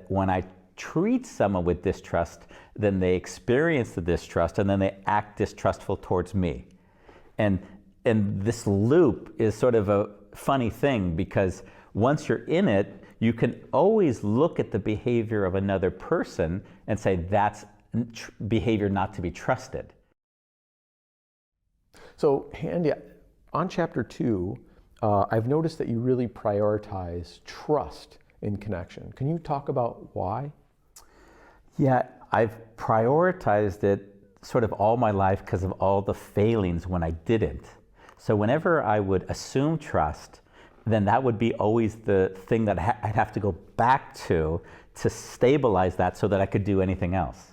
when I treat someone with distrust, then they experience the distrust and then they act distrustful towards me. And this loop is sort of a funny thing, because once you're in it, you can always look at the behavior of another person and say that's behavior not to be trusted. So, Andy, on chapter 2, I've noticed that you really prioritize trust in connection. Can you talk about why? Yeah, I've prioritized it sort of all my life because of all the failings when I didn't. So whenever I would assume trust, then that would be always the thing that I'd have to go back to stabilize that so that I could do anything else.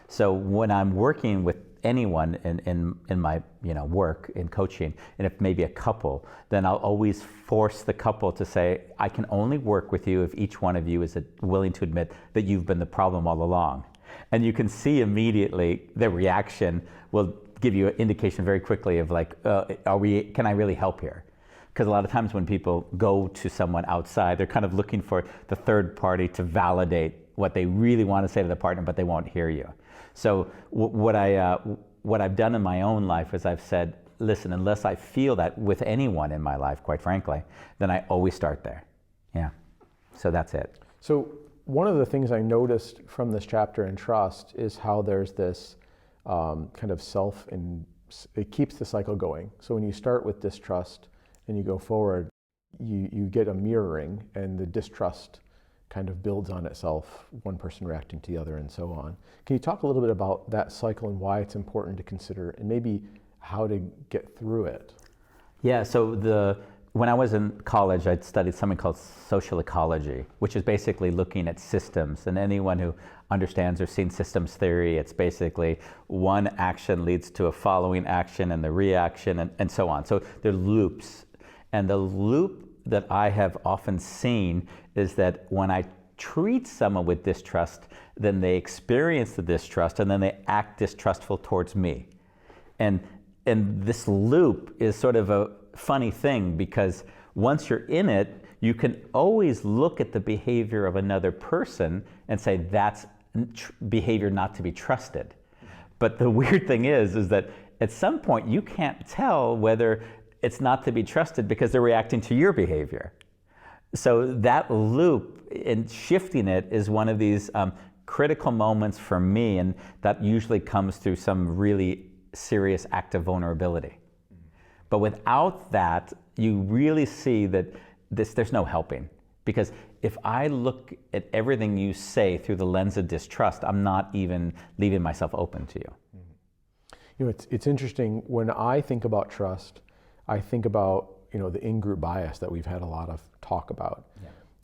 So when I'm working with anyone in my work, in coaching, and if maybe a couple, then I'll always force the couple to say, I can only work with you if each one of you is willing to admit that you've been the problem all along. And you can see immediately the reaction will give you an indication very quickly of like, can I really help here? Because a lot of times when people go to someone outside, they're kind of looking for the third party to validate what they really want to say to the partner, but they won't hear you. So what I've done in my own life is I've said, listen, unless I feel that with anyone in my life, quite frankly, then I always start there. Yeah, so that's it. So one of the things I noticed from this chapter in trust is how there's this kind of it keeps the cycle going. So when you start with distrust and you go forward, you get a mirroring, and the distrust kind of builds on itself, one person reacting to the other and so on. Can you talk a little bit about that cycle and why it's important to consider, and maybe how to get through it? Yeah, so when I was in college, I'd studied something called social ecology, which is basically looking at systems. And anyone who understands or seen systems theory, it's basically one action leads to a following action and the reaction and so on. So they're loops. And the loop that I have often seen is that when I treat someone with distrust, then they experience the distrust and then they act distrustful towards me. And this loop is sort of a funny thing, because once you're in it, you can always look at the behavior of another person and say that's behavior not to be trusted. But the weird thing is that at some point you can't tell whether it's not to be trusted because they're reacting to your behavior. So that loop and shifting it is one of these critical moments for me, and that usually comes through some really serious act of vulnerability. But without that, you really see that there's no helping. Because if I look at everything you say through the lens of distrust, I'm not even leaving myself open to you. You know, it's interesting, when I think about trust, I think about the in-group bias that we've had a lot of talk about,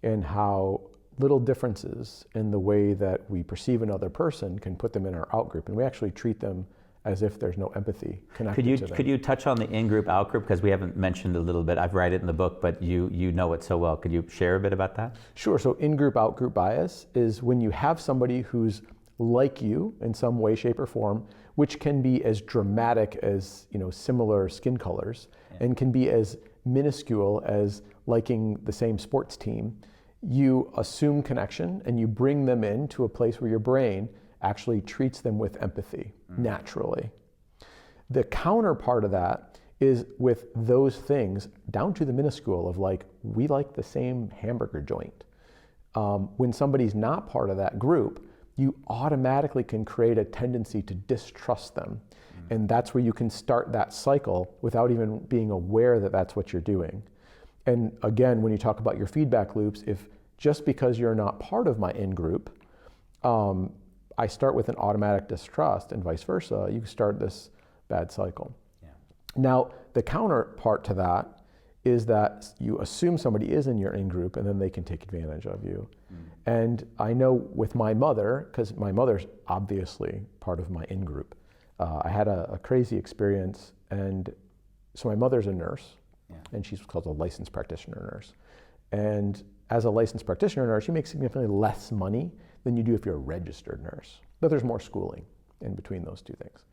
and how little differences in the way that we perceive another person can put them in our out-group, and we actually treat them as if there's no empathy connected to them. Could you touch on the in-group, out-group? Because we haven't mentioned a little bit. I've read it in the book, but you know it so well. Could you share a bit about that? Sure. So in-group, out-group bias is when you have somebody who's like you in some way, shape, or form, which can be as dramatic as similar skin colors, and can be as minuscule as liking the same sports team. You assume connection and you bring them into a place where your brain actually treats them with empathy naturally. The counterpart of that is with those things down to the minuscule of like, we like the same hamburger joint. When somebody's not part of that group, you automatically can create a tendency to distrust them. And that's where you can start that cycle without even being aware that that's what you're doing. And again, when you talk about your feedback loops, if just because you're not part of my in-group, I start with an automatic distrust and vice versa, you start this bad cycle. Yeah. Now, the counterpart to that is that you assume somebody is in your in-group and then they can take advantage of you. And I know with my mother, because my mother's obviously part of my in-group, I had a crazy experience, and so my mother's a nurse, and she's called a licensed practitioner nurse. And as a licensed practitioner nurse, you make significantly less money than you do if you're a registered nurse. But there's more schooling in between those two things.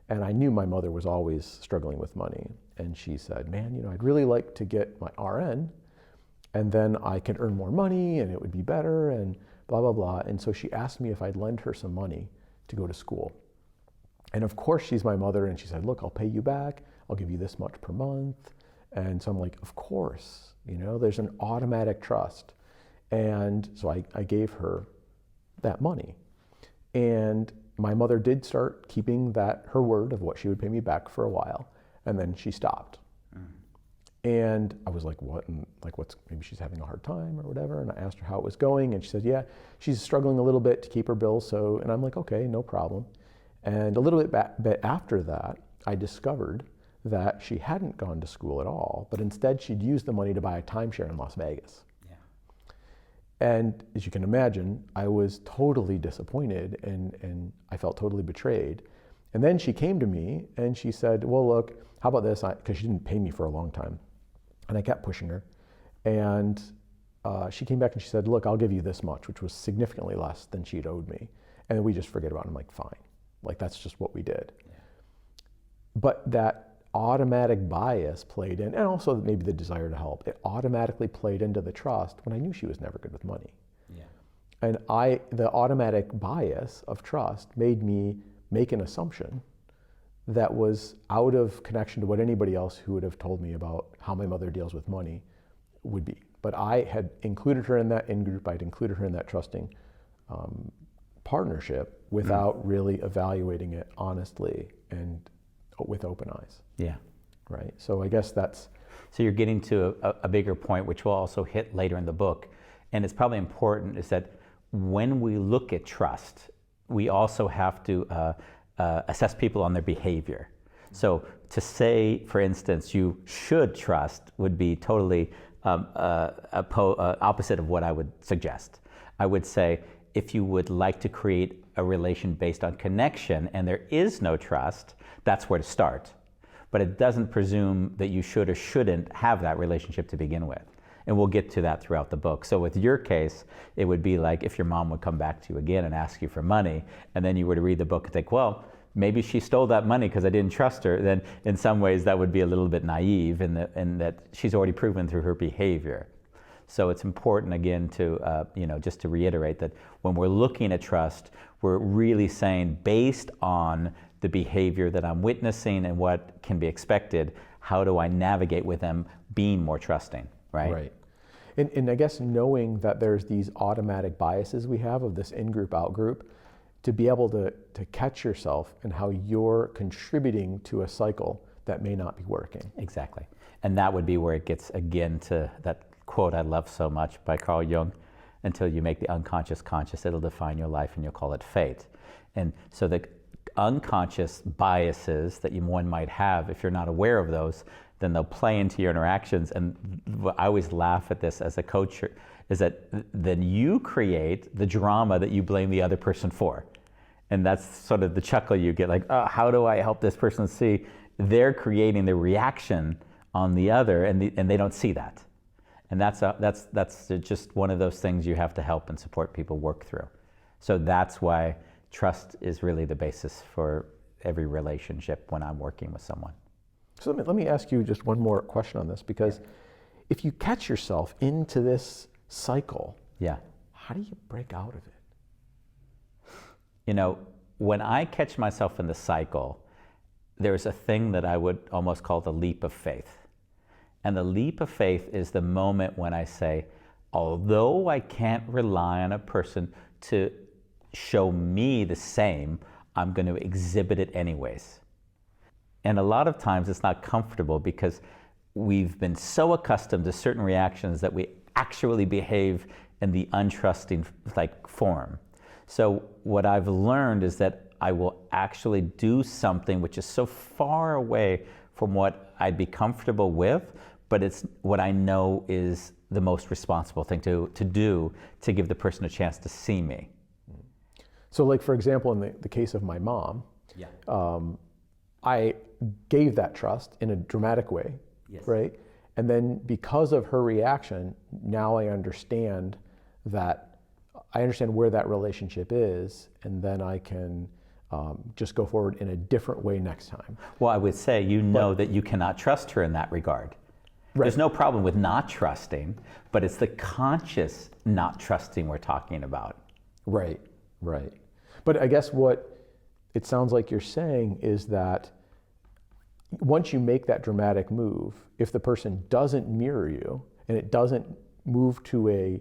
And I knew my mother was always struggling with money. And she said, man, I'd really like to get my RN, and then I can earn more money and it would be better. blah, blah, blah. And so she asked me if I'd lend her some money to go to school. And of course, she's my mother, and she said, look, I'll pay you back. I'll give you this much per month. And so I'm like, of course, there's an automatic trust. And so I gave her that money. And my mother did start keeping her word of what she would pay me back for a while, and then she stopped. And I was like, what? And like, maybe she's having a hard time or whatever. And I asked her how it was going, and she said, yeah, she's struggling a little bit to keep her bills. And I'm like, okay, no problem. And a little bit after that, I discovered that she hadn't gone to school at all, but instead she'd used the money to buy a timeshare in Las Vegas. Yeah. And as you can imagine, I was totally disappointed, and I felt totally betrayed. And then she came to me and she said, well, look, how about this? Because she didn't pay me for a long time. And I kept pushing her. And she came back and she said, look, I'll give you this much, which was significantly less than she'd owed me. And we just forget about it. I'm like, fine. Like, that's just what we did. Yeah. But that automatic bias played in, and also maybe the desire to help, it automatically played into the trust when I knew she was never good with money. Yeah. And the automatic bias of trust made me make an assumption that was out of connection to what anybody else who would have told me about how my mother deals with money would be. But I had included her in that in-group, I'd included her in that trusting partnership without really evaluating it honestly and with open eyes. Yeah. Right. So I guess that's... So you're getting to a bigger point, which we'll also hit later in the book. And it's probably important is that when we look at trust, we also have to assess people on their behavior. So to say, for instance, you should trust would be totally opposite of what I would suggest. I would say, if you would like to create a relation based on connection and there is no trust, that's where to start. But it doesn't presume that you should or shouldn't have that relationship to begin with. And we'll get to that throughout the book. So with your case, it would be like if your mom would come back to you again and ask you for money, and then you were to read the book and think, well, maybe she stole that money because I didn't trust her, then in some ways that would be a little bit naive in that she's already proven through her behavior. So it's important, again, to just to reiterate that when we're looking at trust, we're really saying, based on the behavior that I'm witnessing and what can be expected, how do I navigate with them being more trusting, right? Right. And I guess knowing that there's these automatic biases we have of this in-group, out-group, to be able to catch yourself and how you're contributing to a cycle that may not be working. Exactly. And that would be where it gets, again, to that quote I love so much by Carl Jung, until you make the unconscious conscious, it'll define your life and you'll call it fate. And so the unconscious biases that one might have, if you're not aware of those, then they'll play into your interactions. And I always laugh at this as a coach, is that then you create the drama that you blame the other person for. And that's sort of the chuckle you get, like, oh, how do I help this person see? They're creating the reaction on the other, and they don't see that. And that's just one of those things you have to help and support people work through. So that's why trust is really the basis for every relationship when I'm working with someone. So let me ask you just one more question on this, because if you catch yourself into this cycle, how do you break out of it? When I catch myself in the cycle, there's a thing that I would almost call the leap of faith. And the leap of faith is the moment when I say, although I can't rely on a person to show me the same, I'm going to exhibit it anyways. And a lot of times it's not comfortable because we've been so accustomed to certain reactions that we actually behave in the untrusting form. So what I've learned is that I will actually do something which is so far away from what I'd be comfortable with, but it's what I know is the most responsible thing to do to give the person a chance to see me. So like, for example, in the case of my mom, I gave that trust in a dramatic way, right? And then because of her reaction, now I understand where that relationship is, and then I can just go forward in a different way next time. Well, I would say that you cannot trust her in that regard. Right. There's no problem with not trusting, but it's the conscious not trusting we're talking about. Right, right. But I guess what it sounds like you're saying is that once you make that dramatic move, if the person doesn't mirror you and it doesn't move to a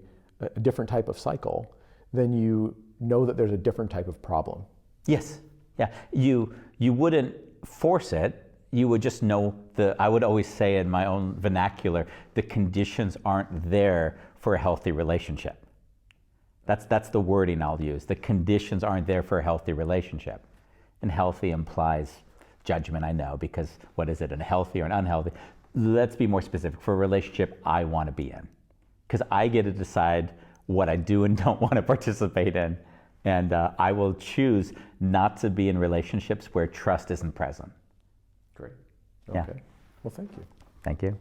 different type of cycle, then you know that there's a different type of problem. Yes. Yeah. You wouldn't force it. You would just know I would always say in my own vernacular, the conditions aren't there for a healthy relationship. That's the wording I'll use. The conditions aren't there for a healthy relationship. And healthy implies judgment, I know, because what is it, unhealthy or an unhealthy? Let's be more specific. For a relationship I want to be in. Because I get to decide what I do and don't want to participate in. And I will choose not to be in relationships where trust isn't present. Great. Okay. Yeah. Well, thank you. Thank you.